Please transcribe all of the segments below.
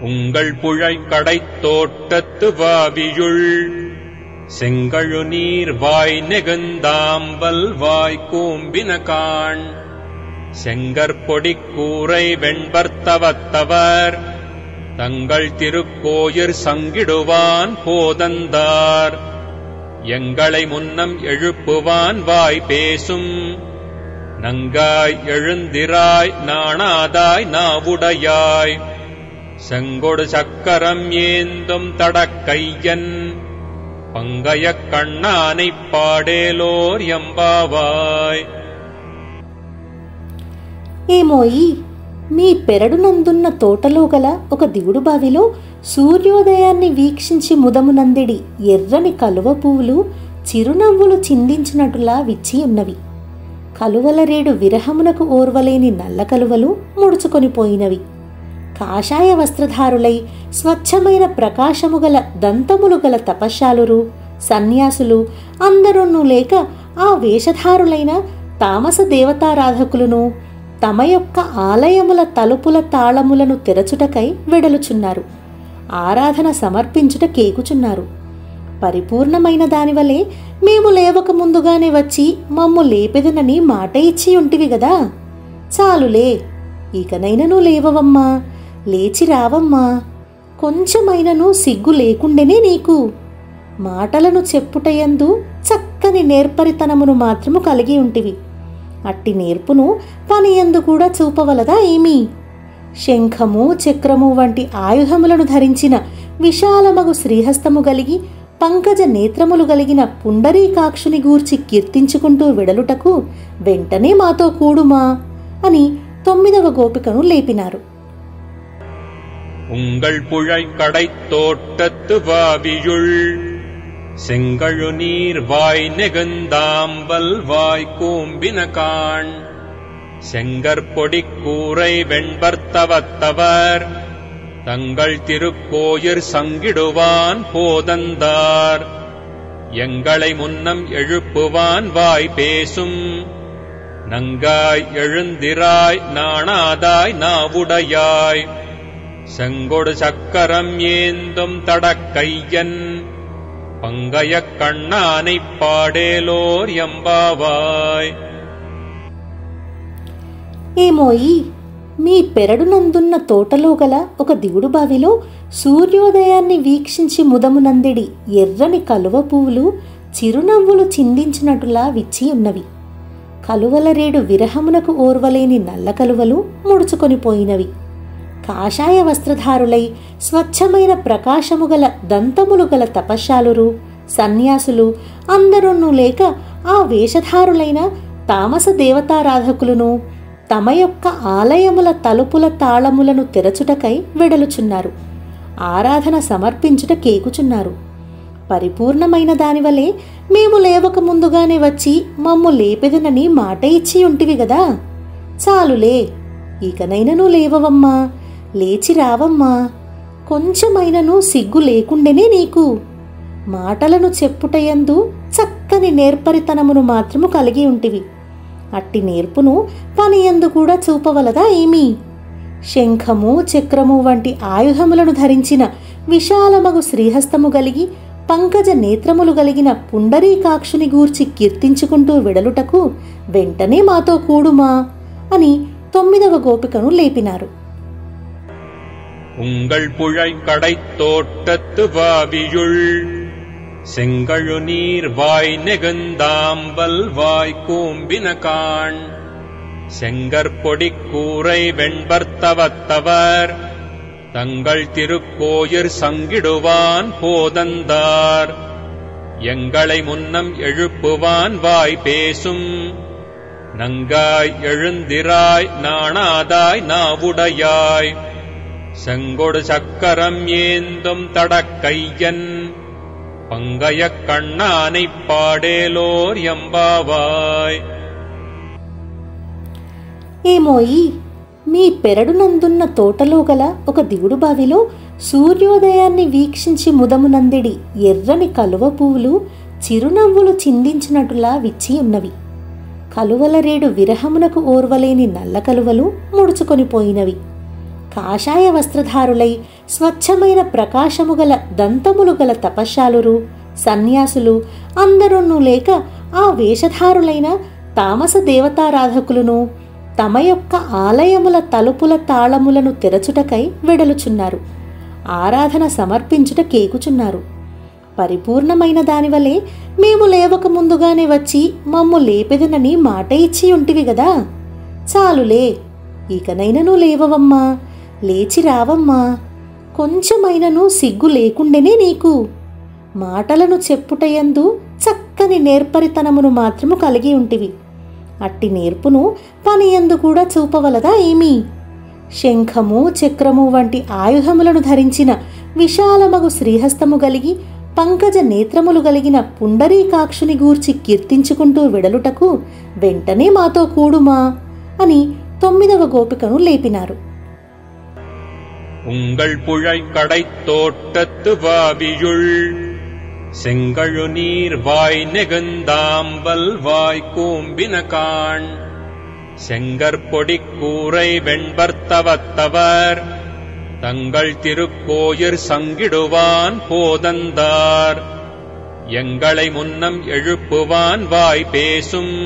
உங்கள் புழை கடைத் தோட்டத்து வாவியுள் செங்கழுநீர் வாய் நெகுந்தாம்பல் வாய் கூம்பினகான் செங்கற்பொடிக் கூரை வெண்பர்த்தவத்தவர் தங்கள் திருக்கோயிற் சங்கிடுவான் போதந்தார் எங்களை முன்னம் எழுப்புவான் வாய் பேசும் நங்காய் எழுந்திராய் நாணாதாய் நாவுடையாய் செங்கொடு சக்கரம் ஏந்தும் தடக்கையன் பங்கயக் கண்ணானைப் பாடேலோர் எம்பாவாய். ఏమోయి మీ పెరడునందున్న తోటలో గల ఒక దిగుడు బావిలో సూర్యోదయాన్ని వీక్షించి ముదమునందిడి ఎర్రని కలువ పువ్వులు చిరునవ్వులు చిందించినట్టులా విచ్చి ఉన్నవి. కలువల రేడు విరహమునకు ఓర్వలేని నల్ల కలువలు ముడుచుకొనిపోయినవి. కాషాయ వస్త్రధారులై స్వచ్ఛమైన ప్రకాశము గల దంతములు గల తపశ్శాలురు సన్యాసులు అందరూ లేక ఆ వేషధారులైన తామస దేవతారాధకులను తమ యొక్క ఆలయముల తలుపుల తాళములను తెరచుటకై వెడలుచున్నారు. ఆరాధన సమర్పించుట కేకుచున్నారు. పరిపూర్ణమైన దానివలే మేము లేవక ముందుగానే వచ్చి మమ్ము లేపెదనని మాట ఇచ్చి ఉంటివి గదా. చాలులే, ఇకనైనను లేవవమ్మా, లేచి రావమ్మా. కొంచెమైనను సిగ్గు లేకుండెనే నీకు. మాటలను చెప్పుటయందు చక్కని నేర్పరితనమును మాత్రము కలిగి ఉంటివి. అట్టి నేర్పును పనియందు కూడా చూపవలదా ఏమీ? శంఖము చక్రము వంటి ఆయుధములను ధరించిన విశాలమగు శ్రీహస్తము కలిగి పంకజ నేత్రములు కలిగిన పుండరీకాక్షుని గూర్చి కీర్తించుకుంటూ వెడలుటకు వెంటనే మాతో కూడుమా అని 9వ గోపికను లేపినారు. உங்கள் புழை கடைத் தோட்டத்து வாவியுள் செங்கழுநீர் வாய் நெகுந்தாம்பல் வாய் கூம்பினகான் செங்கற்பொடிக் கூரை வெண்பர்த்தவத்தவர் தங்கள் திருக்கோயிற் சங்கிடுவான் போதந்தார் எங்களை முன்னம் எழுப்புவான் வாய் பேசும் நங்காய் எழுந்திராய் நாணாதாய் நாவுடையாய் செங்கொடு சக்கரம் ஏந்தும் தடக்கையன் பங்கயக் கண்ணானைப் பாடேலோர் எம்பாவாய். ఏమోయి మీ పెరడునందున్న తోటలో గల ఒక దిగుడు బావిలో సూర్యోదయాన్ని వీక్షించి ముదమునందిడి ఎర్రని కలువ పువ్వులు చిరునవ్వులు చిందించినట్టులా విచ్చి ఉన్నవి. కలువల రేడు విరహమునకు ఓర్వలేని నల్ల కలువలు ముడుచుకొనిపోయినవి. కాషాయ వస్త్రధారులై స్వచ్ఛమైన ప్రకాశము గల దంతములు గల తపశ్శాలురు సన్యాసులు అందరూ లేక ఆ వేషధారులైన తామస దేవతారాధకులను తమ యొక్క ఆలయముల తలుపుల తాళములను తెరచుటకై వెడలుచున్నారు. ఆరాధన సమర్పించుట కేకుచున్నారు. పరిపూర్ణమైన దానివలే మేము లేవక ముందుగానే వచ్చి మమ్ము లేపెదనని మాట ఇచ్చి ఉంటివి గదా. చాలులే, ఇకనైనను లేవవమ్మా, లేచి రావమ్మా. కొంచెమైనను సిగ్గు లేకుండెనే నీకు. మాటలను చెప్పుటయందు చక్కని నేర్పరితనమును మాత్రము కలిగి ఉంటివి. అట్టి నేర్పును పనియందు కూడా చూపవలదా ఏమీ? శంఖము చక్రము వంటి ఆయుధములను ధరించిన విశాలమగు శ్రీహస్తము కలిగి పంకజ నేత్రములు కలిగిన పుండరీకాక్షుని గూర్చి కీర్తించుకుంటూ వెడలుటకు వెంటనే మాతో కూడుమా అని 9వ గోపికను లేపినారు. உங்கள் புழை கடைத் தோட்டத்து வாவியுள் செங்கழுநீர் வாய் நெகுந்தாம்பல் வாய் கூம்பினகான் செங்கற்பொடிக் கூரை வெண்பர்த்தவத்தவர் தங்கள் திருக்கோயிற் சங்கிடுவான் போதந்தார் எங்களை முன்னம் எழுப்புவான் வாய் பேசும் நங்காய் எழுந்திராய் நாணாதாய் நாவுடையாய் செங்கொடு சக்கரம் ஏந்தும் தடக்கையன் பங்கயக் கண்ணானைப் பாடேலோர் எம்பாவாய். ఏమోయి మీ పెరడునందున్న తోటలో గల ఒక దిగుడు బావిలో సూర్యోదయాన్ని వీక్షించి ముదమునందిడి ఎర్రని కలువ పువ్వులు చిరునవ్వులు చిందించినట్టులా విచ్చి ఉన్నవి. కలువల రేడు విరహమునకు ఓర్వలేని నల్ల కలువలు ముడుచుకొనిపోయినవి. కాషాయ వస్త్రధారులై స్వచ్ఛమైన ప్రకాశము గల దంతములు గల తపశ్శాలురు సన్యాసులు అందరున్నూ లేక ఆ వేషధారులైన తామస దేవతారాధకులను తమ యొక్క ఆలయముల తలుపుల తాళములను తెరచుటకై వెడలుచున్నారు. ఆరాధన సమర్పించుట కేకుచున్నారు. పరిపూర్ణమైన దానివలే మేము లేవక ముందుగానే వచ్చి మమ్ము లేపెదనని మాట ఇచ్చి ఉంటివి గదా. చాలులే, ఇకనైనను లేవవమ్మా, లేచి రావమ్మా. కొంచెమైనను సిగ్గు లేకుండెనే నీకు. మాటలను చెప్పుటయందు చక్కని నేర్పరితనమును మాత్రము కలిగి ఉంటివి. అట్టి నేర్పును పనియందు కూడా చూపవలదా ఏమీ? శంఖము చక్రము వంటి ఆయుధములను ధరించిన విశాలమగు శ్రీహస్తము గలిగి పంకజ నేత్రములు గలిగిన పుండరీకాక్షుని గూర్చి కీర్తించుకుంటూ వెడలుటకు వెంటనే మాతో కూడుమా అని 9వ గోపికను లేపినారు. உங்கள் புழை கடைத் தோட்டத்து வாவியுள் செங்கழு நீர் வாய் நெகுந்தாம்பல் வாய் கூம்பின காண் செங்கற்பொடிக் கூரை வெண்பர்த்தவத்தவர் தங்கள் திருக்கோயிற் சங்கிடுவான் போதந்தார் எங்களை முன்னம் எழுப்புவான் வாய் பேசும்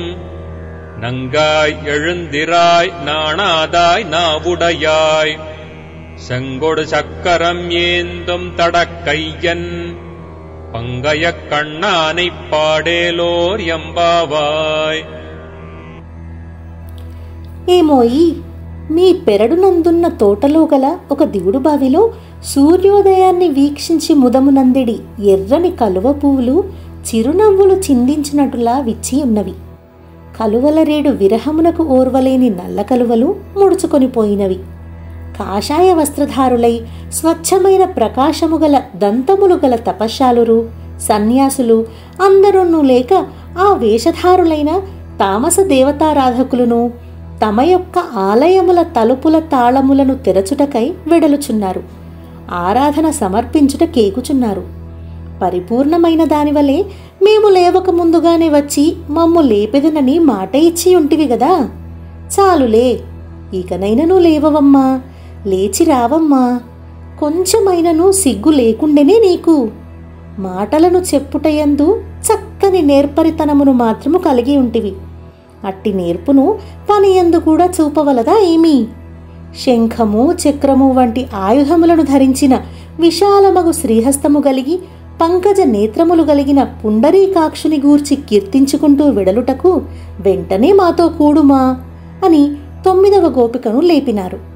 நங்காய் எழுந்திராய் நாணாதாய் நாவுடையாய் செங்கொடு சக்கரம் ஏந்தும் தடக்கையன் பங்கயக் கண்ணானைப் பாடேலோர் எம்பாவாய். ఏమోయి, మీ పెరడునందున్న తోటలో గల ఒక దిగుడు బావిలో సూర్యోదయాన్ని వీక్షించి ముదమునందిడి ఎర్రని కలువ పువ్వులు చిరునవ్వులు చిందించినట్టులా విచ్చి ఉన్నవి. కలువల రేడు విరహమునకు ఓర్వలేని నల్ల కలువలు ముడుచుకొని పోయినవి. కాషాయ వస్త్రధారులై స్వచ్ఛమైన ప్రకాశము గల దంతములు గల తపశ్శాలురు సన్యాసులు అందరున్నూ లేక ఆ వేషధారులైన తామస దేవతారాధకులను తమ యొక్క ఆలయముల తలుపుల తాళములను తెరచుటకై వెడలుచున్నారు. ఆరాధన సమర్పించుట కేకుచున్నారు. పరిపూర్ణమైన దానివలే మేము లేవక ముందుగానే వచ్చి మమ్ము లేపెదనని మాట ఇచ్చి ఉంటివి గదా. చాలులే, ఇకనైనను లేవవమ్మా, లేచి రావమ్మా. కొంచెమైనను సిగ్గు లేకుండెనే నీకు. మాటలను చెప్పుటయందు చక్కని నేర్పరితనమును మాత్రము కలిగి ఉంటివి. అట్టి నేర్పును పనియందు కూడా చూపవలదా ఏమీ? శంఖము చక్రము వంటి ఆయుధములను ధరించిన విశాలమగు శ్రీహస్తము గలిగి పంకజ నేత్రములు గలిగిన పుండరీకాక్షుని గూర్చి కీర్తించుకుంటూ వెడలుటకు వెంటనే మాతో కూడుమా అని 9వ గోపికను లేపినారు.